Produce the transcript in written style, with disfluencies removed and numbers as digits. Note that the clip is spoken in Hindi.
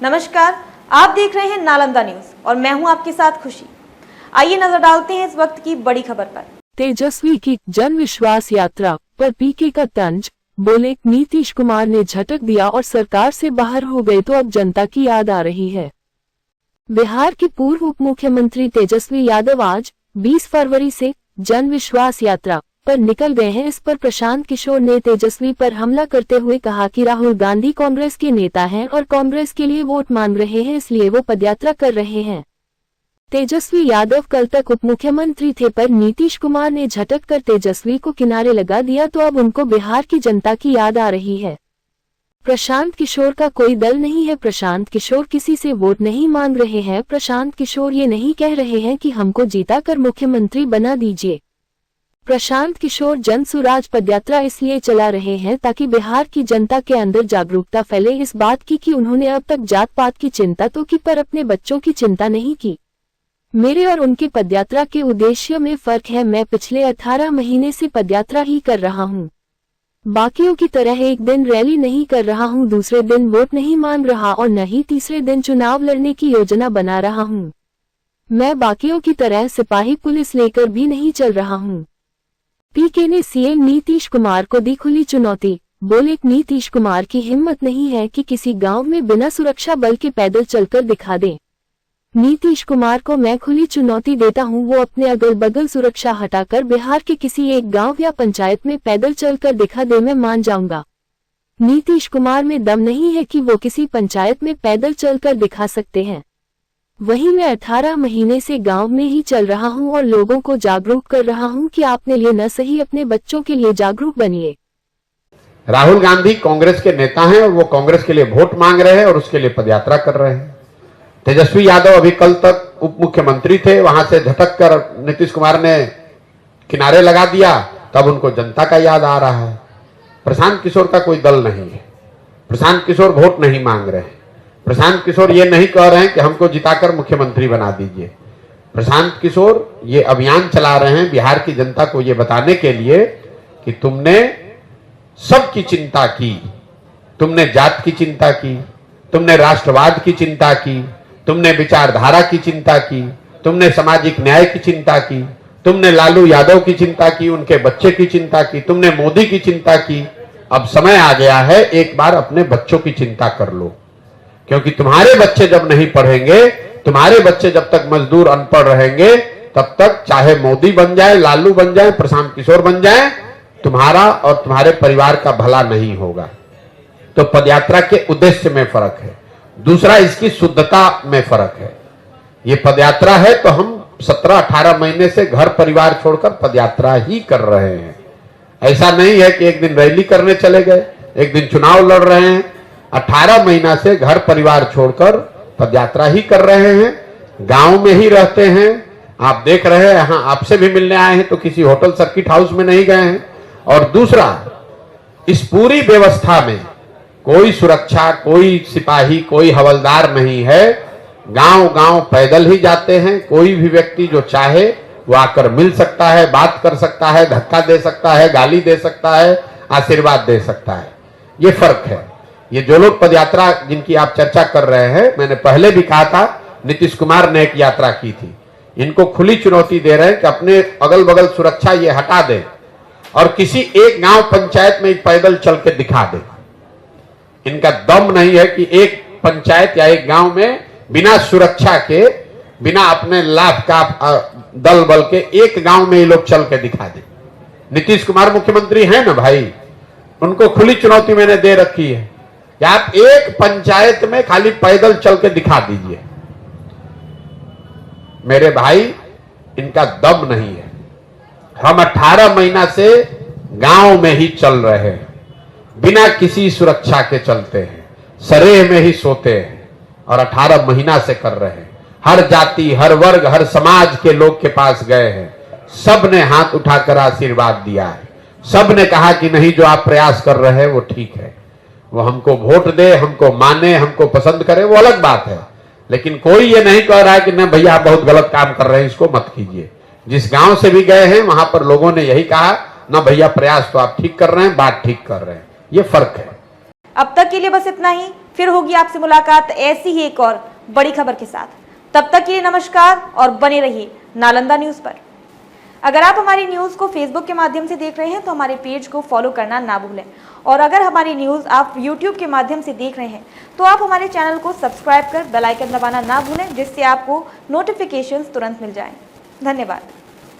नमस्कार, आप देख रहे हैं नालंदा न्यूज और मैं हूं आपके साथ खुशी। आइए नजर डालते हैं इस वक्त की बड़ी खबर पर। तेजस्वी की जन विश्वास यात्रा पर पीके का तंज, बोले नीतीश कुमार ने झटक दिया और सरकार से बाहर हो गए तो अब जनता की याद आ रही है। बिहार के पूर्व उप मुख्यमंत्री तेजस्वी यादव आज 20 फरवरी से जन विश्वास यात्रा पर निकल गए हैं। इस पर प्रशांत किशोर ने तेजस्वी पर हमला करते हुए कहा कि राहुल गांधी कांग्रेस के नेता हैं और कांग्रेस के लिए वोट मांग रहे हैं, इसलिए वो पदयात्रा कर रहे हैं। तेजस्वी यादव कल तक उप मुख्यमंत्री थे, पर नीतीश कुमार ने झटक कर तेजस्वी को किनारे लगा दिया तो अब उनको बिहार की जनता की याद आ रही है। प्रशांत किशोर का कोई दल नहीं है, प्रशांत किशोर किसी से वोट नहीं मांग रहे हैं। प्रशांत किशोर ये नहीं कह रहे हैं कि हमको जीता कर मुख्यमंत्री बना दीजिए। प्रशांत किशोर जन सुराज पदयात्रा इसलिए चला रहे हैं ताकि बिहार की जनता के अंदर जागरूकता फैले इस बात की कि उन्होंने अब तक जात पात की चिंता तो की, पर अपने बच्चों की चिंता नहीं की। मेरे और उनकी पदयात्रा के उद्देश्य में फर्क है। मैं पिछले 18 महीने से पदयात्रा ही कर रहा हूँ। बाकियों की तरह एक दिन रैली नहीं कर रहा हूँ, दूसरे दिन वोट नहीं मांग रहा और न ही तीसरे दिन चुनाव लड़ने की योजना बना रहा हूँ। मैं बाकियों की तरह सिपाही पुलिस लेकर भी नहीं चल रहा हूँ। पीके ने सीएम नीतीश कुमार को दी खुली चुनौती, बोले नीतीश कुमार की हिम्मत नहीं है कि किसी गांव में बिना सुरक्षा बल के पैदल चलकर दिखा दें। नीतीश कुमार को मैं खुली चुनौती देता हूं, वो अपने अगल बगल सुरक्षा हटाकर बिहार के किसी एक गांव या पंचायत में पैदल चलकर दिखा दे, मैं मान जाऊंगा। नीतीश कुमार में दम नहीं है कि वो किसी पंचायत में पैदल चलकर दिखा सकते हैं। वहीं मैं 18 महीने से गांव में ही चल रहा हूं और लोगों को जागरूक कर रहा हूं कि आपने लिए न सही अपने बच्चों के लिए जागरूक बनिए। राहुल गांधी कांग्रेस के नेता हैं और वो कांग्रेस के लिए वोट मांग रहे हैं और उसके लिए पदयात्रा कर रहे हैं। तेजस्वी यादव अभी कल तक उप मुख्यमंत्री थे, वहां से झटक कर नीतीश कुमार ने किनारे लगा दिया, तब उनको जनता का याद आ रहा है। प्रशांत किशोर का कोई दल नहीं है, प्रशांत किशोर वोट नहीं मांग रहे हैं। प्रशांत किशोर ये नहीं कह रहे हैं कि हमको जिताकर मुख्यमंत्री बना दीजिए। प्रशांत किशोर ये अभियान चला रहे हैं बिहार की जनता को ये बताने के लिए कि तुमने सबकी चिंता की, तुमने जात की चिंता की, तुमने राष्ट्रवाद की चिंता की, तुमने विचारधारा की चिंता की, तुमने सामाजिक न्याय की चिंता की, तुमने लालू यादव की चिंता की, उनके बच्चे की चिंता की, तुमने मोदी की चिंता की। अब समय आ गया है, एक बार अपने बच्चों की चिंता कर लो, क्योंकि तुम्हारे बच्चे जब नहीं पढ़ेंगे, तुम्हारे बच्चे जब तक मजदूर अनपढ़ रहेंगे, तब तक चाहे मोदी बन जाए, लालू बन जाए, प्रशांत किशोर बन जाए, तुम्हारा और तुम्हारे परिवार का भला नहीं होगा। तो पदयात्रा के उद्देश्य में फर्क है। दूसरा, इसकी शुद्धता में फर्क है। ये पदयात्रा है तो हम 17-18 महीने से घर परिवार छोड़कर पदयात्रा ही कर रहे हैं। ऐसा नहीं है कि एक दिन रैली करने चले गए, एक दिन चुनाव लड़ रहे हैं। 18 महीना से घर परिवार छोड़कर पदयात्रा ही कर रहे हैं, गांव में ही रहते हैं। आप देख रहे हैं, यहाँ आपसे भी मिलने आए हैं तो किसी होटल सर्किट हाउस में नहीं गए हैं। और दूसरा, इस पूरी व्यवस्था में कोई सुरक्षा, कोई सिपाही, कोई हवलदार नहीं है। गांव गांव पैदल ही जाते हैं। कोई भी व्यक्ति जो चाहे वो आकर मिल सकता है, बात कर सकता है, धक्का दे सकता है, गाली दे सकता है, आशीर्वाद दे सकता है। ये फर्क है। ये जो लोग पदयात्रा जिनकी आप चर्चा कर रहे हैं, मैंने पहले भी कहा था, नीतीश कुमार ने एक यात्रा की थी। इनको खुली चुनौती दे रहे हैं कि अपने अगल बगल सुरक्षा ये हटा दें और किसी एक गांव पंचायत में पैदल चल के दिखा दें। इनका दम नहीं है कि एक पंचायत या एक गांव में बिना सुरक्षा के, बिना अपने लाभ का दल बल के एक गांव में ये लोग चल के दिखा दें। नीतीश कुमार मुख्यमंत्री हैं ना भाई, उनको खुली चुनौती मैंने दे रखी है कि आप एक पंचायत में खाली पैदल चल के दिखा दीजिए। मेरे भाई, इनका दम नहीं है। हम 18 महीना से गांव में ही चल रहे हैं, बिना किसी सुरक्षा के चलते हैं, सरेह में ही सोते हैं और 18 महीना से कर रहे हैं। हर जाति, हर वर्ग, हर समाज के लोग के पास गए हैं, सब ने हाथ उठाकर आशीर्वाद दिया है। सब ने कहा कि नहीं, जो आप प्रयास कर रहे हैं वो ठीक है। वो हमको वोट दे, हमको माने, हमको पसंद करे, वो अलग बात है। लेकिन कोई ये नहीं कह रहा है कि नहीं भैया आप बहुत गलत काम कर रहे हैं, इसको मत कीजिए। जिस गांव से भी गए हैं वहां पर लोगों ने यही कहा, ना भैया प्रयास तो आप ठीक कर रहे हैं, बात ठीक कर रहे हैं। ये फर्क है। अब तक के लिए बस इतना ही। फिर होगी आपसे मुलाकात ऐसी ही एक और बड़ी खबर के साथ। तब तक के लिए नमस्कार और बने रहिए नालंदा न्यूज पर। अगर आप हमारी न्यूज को फेसबुक के माध्यम से देख रहे हैं तो हमारे पेज को फॉलो करना ना भूलें, और अगर हमारी न्यूज आप यूट्यूब के माध्यम से देख रहे हैं तो आप हमारे चैनल को सब्सक्राइब कर बेल आइकन दबाना ना भूलें, जिससे आपको नोटिफिकेशंस तुरंत मिल जाएं। धन्यवाद।